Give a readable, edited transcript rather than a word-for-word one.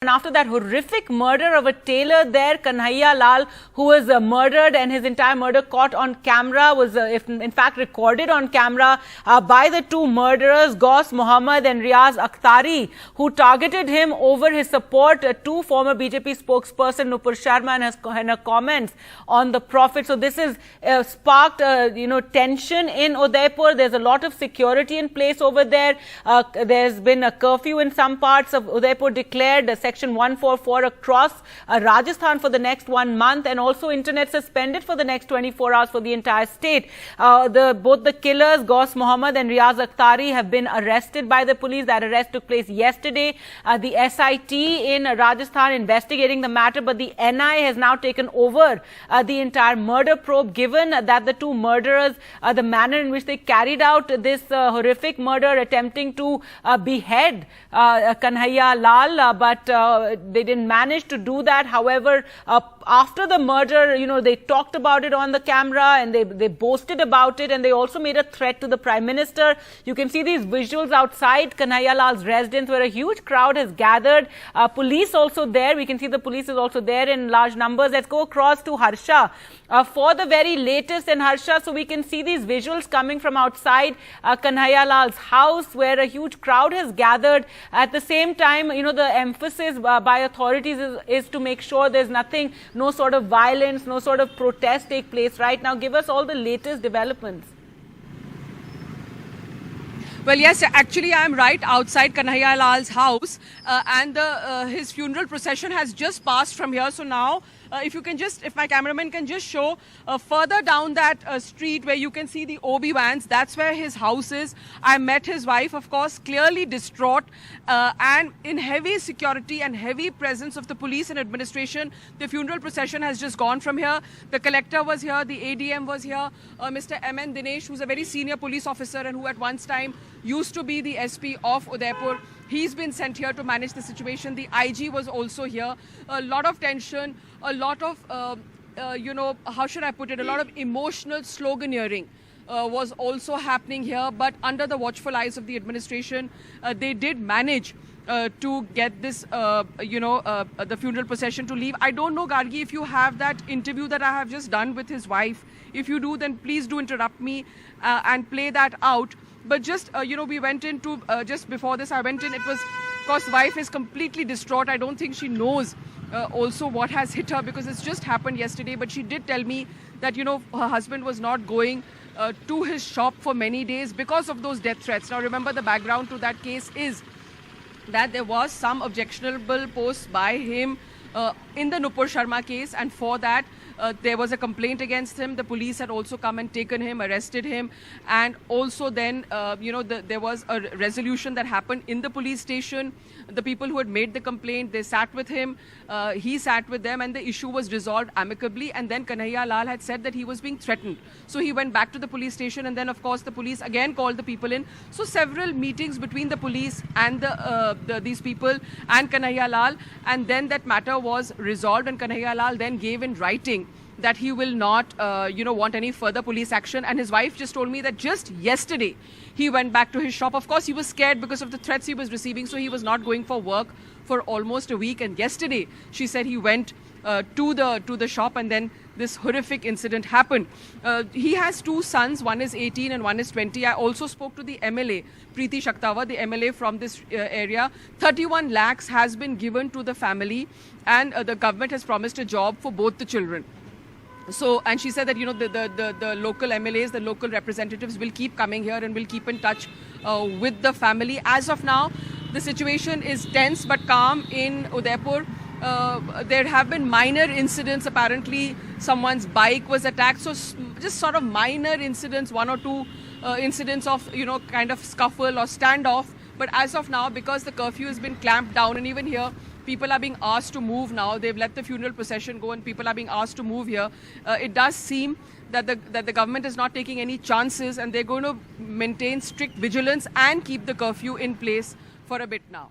And after that horrific murder of a tailor there, Kanhaiya Lal, who was murdered, and his entire murder caught on camera, was in fact recorded on camera by the two murderers, Ghaus Mohammed and Riaz Akhtari, who targeted him over his support to former BJP spokesperson Nupur Sharma and her comments on the Prophet. So this has sparked tension in Udaipur. There's a lot of security in place over there. There's been a curfew in some parts of Udaipur declared. Section 144 across Rajasthan for the next 1 month, and also internet suspended for the next 24 hours for the entire state. Both the killers, Ghaus Mohammed and Riaz Akhtari, have been arrested by the police. That arrest took place yesterday. The SIT in Rajasthan investigating the matter, but the NIA has now taken over the entire murder probe, given that the two murderers, the manner in which they carried out this horrific murder, attempting to behead Kanhaiya Lal, but they didn't manage to do that. However, after the murder, they talked about it on the camera and they boasted about it, and they also made a threat to the Prime Minister. You can see these visuals outside Kanhaiya Lal's residence where a huge crowd has gathered. Police also there. We can see the police is also there in large numbers. Let's go across to Harsha for the very latest. And Harsha, so we can see these visuals coming from outside Kanhaiya Lal's house where a huge crowd has gathered. At the same time, the emphasis by authorities is to make sure there's nothing, no sort of violence, no sort of protest take place right now. Give us all the latest developments. Well, yes, actually I am right outside Kanhaiya Lal's house and his funeral procession has just passed from here. So now if my cameraman can just show further down that street where you can see the OB vans, that's where his house is. I met his wife, of course, clearly distraught and in heavy security and heavy presence of the police and administration. The funeral procession has just gone from here. The collector was here, the ADM was here, Mr. M.N. Dinesh, who's a very senior police officer and who at one time used to be the SP of Udaipur. He's been sent here to manage the situation. The IG was also here. A lot of tension, a lot of, how should I put it, a lot of emotional sloganeering was also happening here. But under the watchful eyes of the administration, they did manage to get this, the funeral procession to leave. I don't know, Gargi, if you have that interview that I have just done with his wife. If you do, then please do interrupt me and play that out. But just, we went into, just before this, I went in, it was, of course, the wife is completely distraught. I don't think she knows also what has hit her because it's just happened yesterday. But she did tell me that, her husband was not going to his shop for many days because of those death threats. Now, remember, the background to that case is that there was some objectionable posts by him in the Nupur Sharma case, and for that there was a complaint against him. The police had also come and taken him, arrested him, and also then there was a resolution that happened in the police station. The people who had made the complaint, they sat with him, he sat with them, and the issue was resolved amicably. And then Kanhaiya Lal had said that he was being threatened, so he went back to the police station, and then of course the police again called the people in. So several meetings between the police and these people and Kanhaiya Lal, and then that matter was resolved, and Kanhaiya Lal then gave in writing that he will not, want any further police action. And his wife just told me that just yesterday he went back to his shop. Of course, he was scared because of the threats he was receiving, so he was not going for work for almost a week. And yesterday, she said he went to the shop, and then this horrific incident happened. He has two sons, one is 18 and one is 20. I also spoke to the MLA, Preeti Shaktawa, the MLA from this area. 31 lakhs has been given to the family, and the government has promised a job for both the children. So, and she said that, the local MLAs, the local representatives will keep coming here and will keep in touch with the family. As of now, the situation is tense but calm in Udaipur. There have been minor incidents. Apparently, someone's bike was attacked. So, just sort of minor incidents, one or two incidents of, kind of scuffle or standoff. But as of now, because the curfew has been clamped down, and even here, people are being asked to move now. They've let the funeral procession go and people are being asked to move here. It does seem that the government is not taking any chances, and they're going to maintain strict vigilance and keep the curfew in place for a bit now.